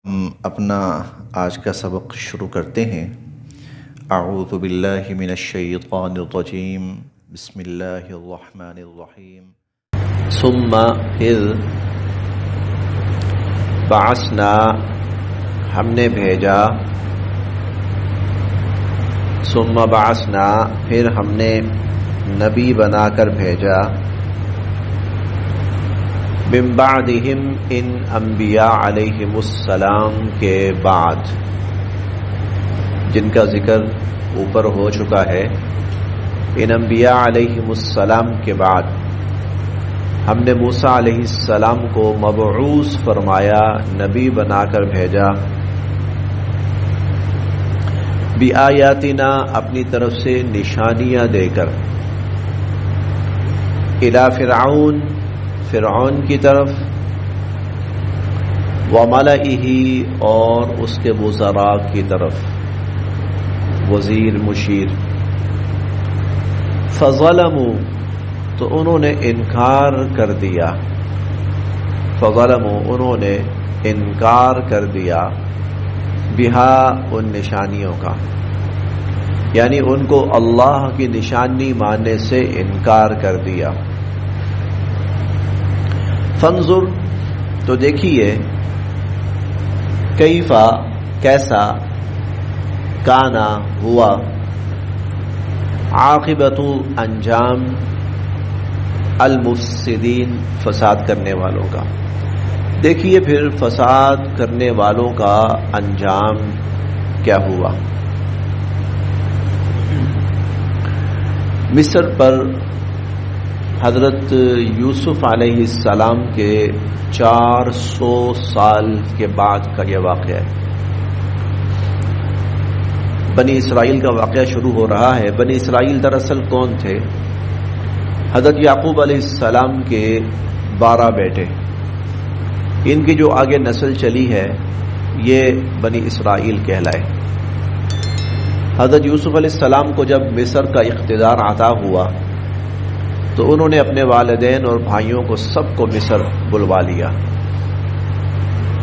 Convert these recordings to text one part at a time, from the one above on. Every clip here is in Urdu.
ہم اپنا آج کا سبق شروع کرتے ہیں۔ اعوذ باللہ من الشیطان الرجیم، بسم اللہ الرحمن الرحیم۔ ثم پھر بعثنا ہم نے بھیجا، ثم بعثنا پھر ہم نے نبی بنا کر بھیجا، من بعدہم ان انبیاء علیہم السلام کے بعد، جن کا ذکر اوپر ہو چکا ہے۔ ان انبیاء علیہم السلام کے بعد ہم نے موسیٰ علیہ السلام کو مبعوث فرمایا، نبی بنا کر بھیجا، بآیاتنا اپنی طرف سے نشانیاں دے کر، الی فرعون فرعون کی طرف، وملئہ اور اس کے وزراء کی طرف، وزیر مشیر، فظلموا تو انہوں نے انکار کر دیا، فظلموا انہوں نے انکار کر دیا، بہا ان نشانیوں کا، یعنی ان کو اللہ کی نشانی ماننے سے انکار کر دیا۔ فانظر تو دیکھیے، کیفا کیسا، کانا ہوا، عاقبت انجام، المفسدین فساد کرنے والوں کا، دیکھیے پھر فساد کرنے والوں کا انجام کیا ہوا۔ مصر پر حضرت یوسف علیہ السلام کے 400 سال کے بعد کا یہ واقعہ ہے۔ بنی اسرائیل کا واقعہ شروع ہو رہا ہے۔ بنی اسرائیل دراصل کون تھے؟ حضرت یعقوب علیہ السلام کے 12 بیٹے، ان کی جو آگے نسل چلی ہے یہ بنی اسرائیل کہلائے۔ حضرت یوسف علیہ السلام کو جب مصر کا اقتدار عطا ہوا تو انہوں نے اپنے والدین اور بھائیوں کو سب کو مصر بلوا لیا۔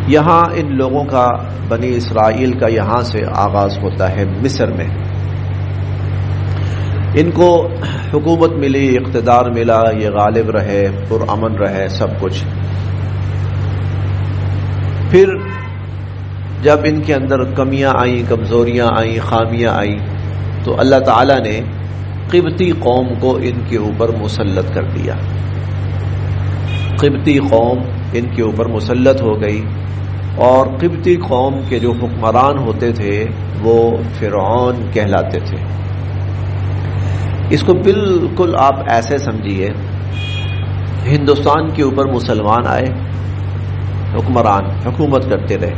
یہاں ان لوگوں کا، بنی اسرائیل کا یہاں سے آغاز ہوتا ہے، مصر میں۔ ان کو حکومت ملی، اقتدار ملا، یہ غالب رہے، پرامن رہے، سب کچھ۔ پھر جب ان کے اندر کمیاں آئیں، کمزوریاں آئیں، خامیاں آئیں، تو اللہ تعالیٰ نے قبطی قوم کو ان کے اوپر مسلط کر دیا۔ قبطی قوم ان کے اوپر مسلط ہو گئی، اور قبطی قوم کے جو حکمران ہوتے تھے وہ فرعون کہلاتے تھے۔ اس کو بالکل آپ ایسے سمجھیے، ہندوستان کے اوپر مسلمان آئے، حکمران حکومت کرتے رہے،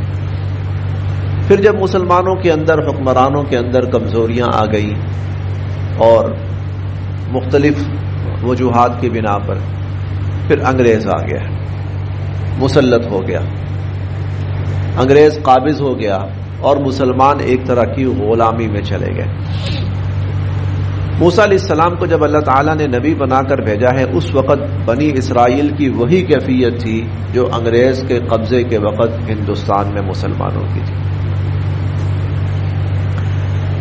پھر جب مسلمانوں کے اندر، حکمرانوں کے اندر کمزوریاں آ گئی اور مختلف وجوہات کی بنا پر پھر انگریز آ گیا، مسلط ہو گیا، انگریز قابض ہو گیا، اور مسلمان ایک طرح کی غلامی میں چلے گئے۔ موسیٰ علیہ السلام کو جب اللہ تعالیٰ نے نبی بنا کر بھیجا ہے، اس وقت بنی اسرائیل کی وہی کیفیت تھی جو انگریز کے قبضے کے وقت ہندوستان میں مسلمانوں کی تھی۔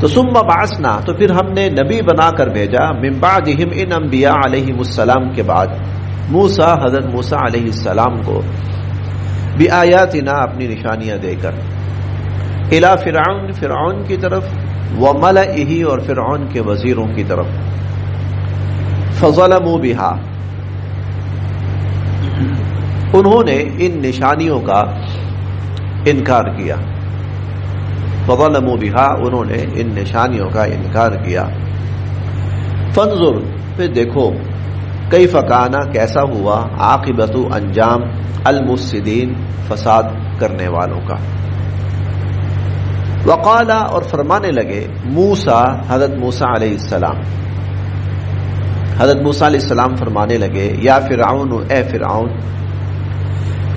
تو ثم بعثنا تو پھر ہم نے نبی بنا کر بھیجا، من بعدہم ان انبیاء علیہم السلام کے بعد، موسیٰ حضرت موسیٰ علیہ السلام کو، بآیاتنا اپنی نشانیاں دے کر، الی فرعون فرعون کی طرف، وملئہ اور فرعون کے وزیروں کی طرف، فظلموا بہا انہوں نے ان نشانیوں کا انکار کیا، فظلموا بہا انہوں نے ان نشانیوں کا انکار کیا۔ فانظر پھر دیکھو، کیف کان کیسا ہوا، عاقبت انجام، المفسدین فساد کرنے والوں کا۔ وقال اور فرمانے لگے، موسیٰ حضرت موسیٰ علیہ السلام، حضرت موسیٰ علیہ السلام فرمانے لگے، یا فرعون اے فرعون،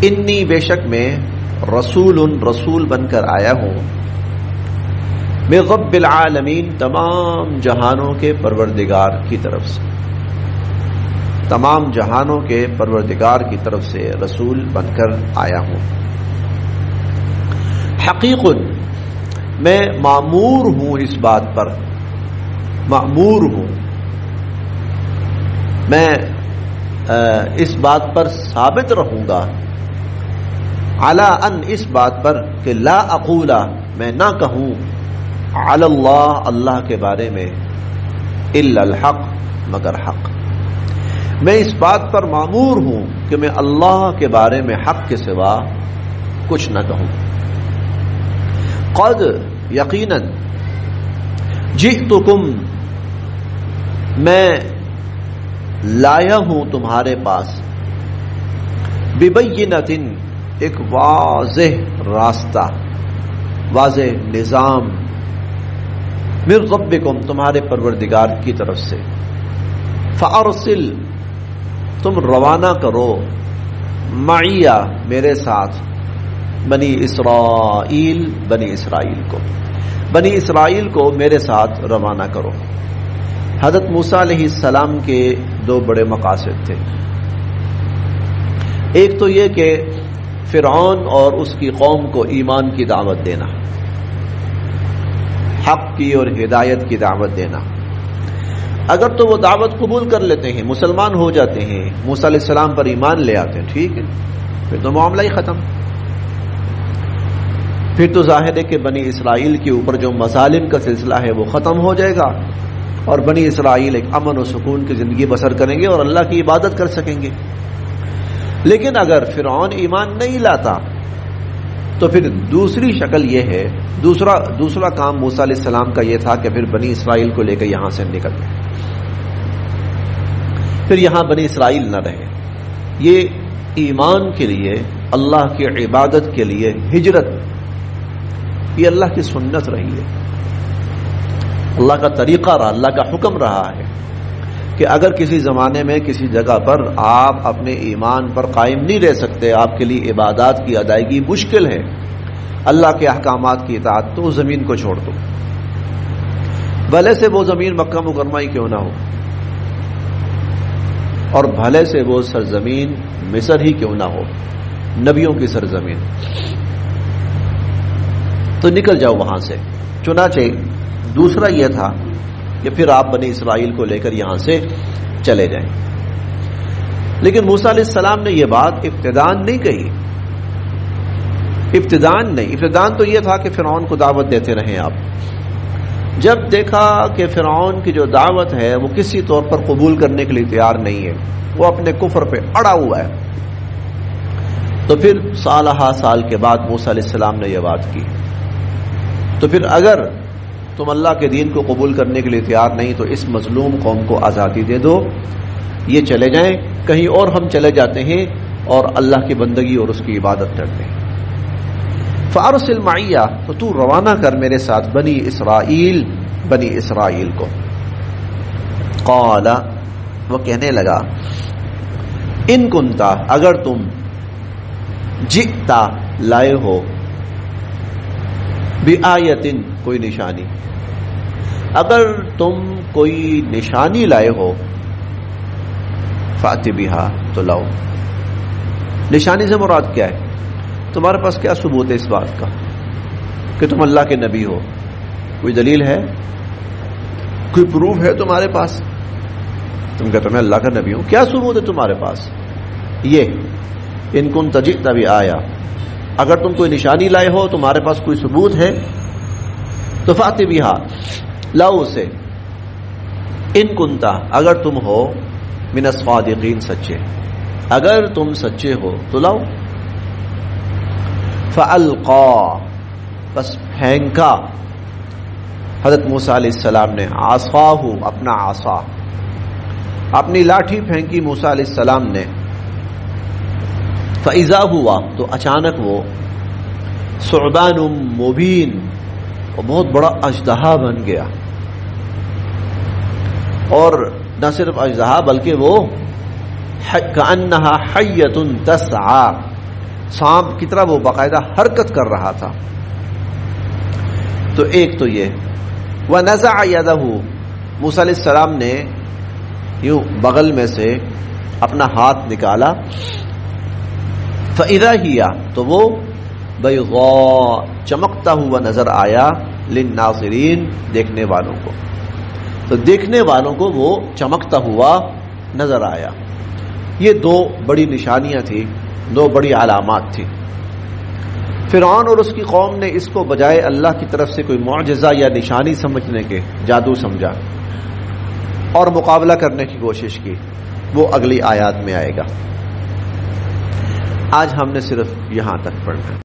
انی بے شک میں، رسول رسول بن کر آیا ہوں، من رب العالمین تمام جہانوں کے پروردگار کی طرف سے، تمام جہانوں کے پروردگار کی طرف سے رسول بن کر آیا ہوں۔ حقیق، میں مامور ہوں اس بات پر، مامور ہوں، میں اس بات پر ثابت رہوں گا، علی ان اس بات پر کہ لا اقولا میں نہ کہوں، علی اللہ اللہ کے بارے میں، الا الحق مگر حق، میں اس بات پر مامور ہوں کہ میں اللہ کے بارے میں حق کے سوا کچھ نہ کہوں۔ قد یقیناً جئتکم میں لایا ہوں تمہارے پاس، ببینۃ ایک واضح راستہ، واضح نظام، من ربکم تمہارے پروردگار کی طرف سے، فارسل تم روانہ کرو، معیہ میرے ساتھ، بنی اسرائیل بنی اسرائیل کو میرے ساتھ روانہ کرو۔ حضرت موسیٰ علیہ السلام کے دو بڑے مقاصد تھے، ایک تو یہ کہ فرعون اور اس کی قوم کو ایمان کی دعوت دینا، حق کی اور ہدایت کی دعوت دینا۔ اگر تو وہ دعوت قبول کر لیتے ہیں، مسلمان ہو جاتے ہیں، موسیٰ علیہ السلام پر ایمان لے آتے ہیں، ٹھیک ہے، پھر تو معاملہ ہی ختم، پھر تو ظاہر ہے کہ بنی اسرائیل کے اوپر جو مظالم کا سلسلہ ہے وہ ختم ہو جائے گا، اور بنی اسرائیل ایک امن و سکون کی زندگی بسر کریں گے اور اللہ کی عبادت کر سکیں گے۔ لیکن اگر فرعون ایمان نہیں لاتا تو پھر دوسری شکل یہ ہے، دوسرا کام موسیٰ علیہ السلام کا یہ تھا کہ پھر بنی اسرائیل کو لے کر یہاں سے نکل جائے، پھر یہاں بنی اسرائیل نہ رہے۔ یہ ایمان کے لیے، اللہ کی عبادت کے لیے ہجرت، یہ اللہ کی سنت رہی ہے، اللہ کا طریقہ رہا، اللہ کا حکم رہا ہے کہ اگر کسی زمانے میں کسی جگہ پر آپ اپنے ایمان پر قائم نہیں رہ سکتے، آپ کے لیے عبادات کی ادائیگی مشکل ہے، اللہ کے احکامات کی اطاعت، تو اس زمین کو چھوڑ دو، بھلے سے وہ زمین مکہ مکرمہ ہی کیوں نہ ہو، اور بھلے سے وہ سرزمین مصر ہی کیوں نہ ہو، نبیوں کی سرزمین، تو نکل جاؤ وہاں سے۔ چنانچہ دوسرا یہ تھا کہ پھر آپ بنی اسرائیل کو لے کر یہاں سے چلے جائیں۔ لیکن موسیٰ علیہ السلام نے یہ بات ابتداءً نہیں کہی، ابتداءً تو یہ تھا کہ فرعون کو دعوت دیتے رہیں آپ۔ جب دیکھا کہ فرعون کی جو دعوت ہے وہ کسی طور پر قبول کرنے کے لیے تیار نہیں ہے، وہ اپنے کفر پہ اڑا ہوا ہے، تو پھر سال کے بعد موسیٰ علیہ السلام نے یہ بات کی، تو پھر اگر تم اللہ کے دین کو قبول کرنے کے لیے تیار نہیں تو اس مظلوم قوم کو آزادی دے دو، یہ چلے جائیں، کہیں اور ہم چلے جاتے ہیں اور اللہ کی بندگی اور اس کی عبادت کرتے ہیں۔ فارسل معیہ تو تو روانہ کر میرے ساتھ بنی اسرائیل کو۔ قال وہ کہنے لگا، ان کنتا اگر تم جئتا لائے ہو، بآیتن کوئی نشانی، اگر تم کوئی نشانی لائے ہو، فأتی بہا تو لاؤ۔ نشانی سے مراد کیا ہے؟ تمہارے پاس کیا ثبوت ہے اس بات کا کہ تم اللہ کے نبی ہو؟ کوئی دلیل ہے؟ کوئی پروف ہے تمہارے پاس؟ تم کہتے میں اللہ کا نبی ہوں، کیا ثبوت ہے تمہارے پاس؟ یہ ان کنت جئت بآیہ، اگر تم کوئی نشانی لائے ہو، تمہارے پاس کوئی ثبوت ہے تو فأتی بہا لاؤ اسے، ان کنتا اگر تم ہو من الصادقین سچے، اگر تم سچے ہو تو لاؤ۔ فألقا بس پھینکا حضرت موسیٰ علیہ السلام نے، عصاہ اپنا عصا، اپنی لاٹھی پھینکی موسیٰ علیہ السلام نے، فإذا ہوا تو اچانک وہ ثعبان مبین، وہ بہت بڑا اژدہا بن گیا، اور نہ صرف اژدہا بلکہ وہ کأنہا حیۃ تسعی، سانپ کی طرح وہ باقاعدہ حرکت کر رہا تھا۔ تو ایک تو یہ، وَنَزَعَ يَدَهُ، موسیٰ علیہ السلام نے یوں بغل میں سے اپنا ہاتھ نکالا، فَإِذَا هِيَ تو وہ بیضاء چمکتا ہوا نظر آیا للناظرین دیکھنے والوں کو. تو دیکھنے والوں کو وہ چمکتا ہوا نظر آیا. یہ دو بڑی نشانیاں تھیں، دو بڑی علامات تھیں. فرعون اور اس کی قوم نے اس کو بجائے اللہ کی طرف سے کوئی معجزہ یا نشانی سمجھنے کے جادو سمجھا اور مقابلہ کرنے کی کوشش کی. وہ اگلی آیات میں آئے گا. آج ہم نے صرف یہاں تک پڑھنا ہے.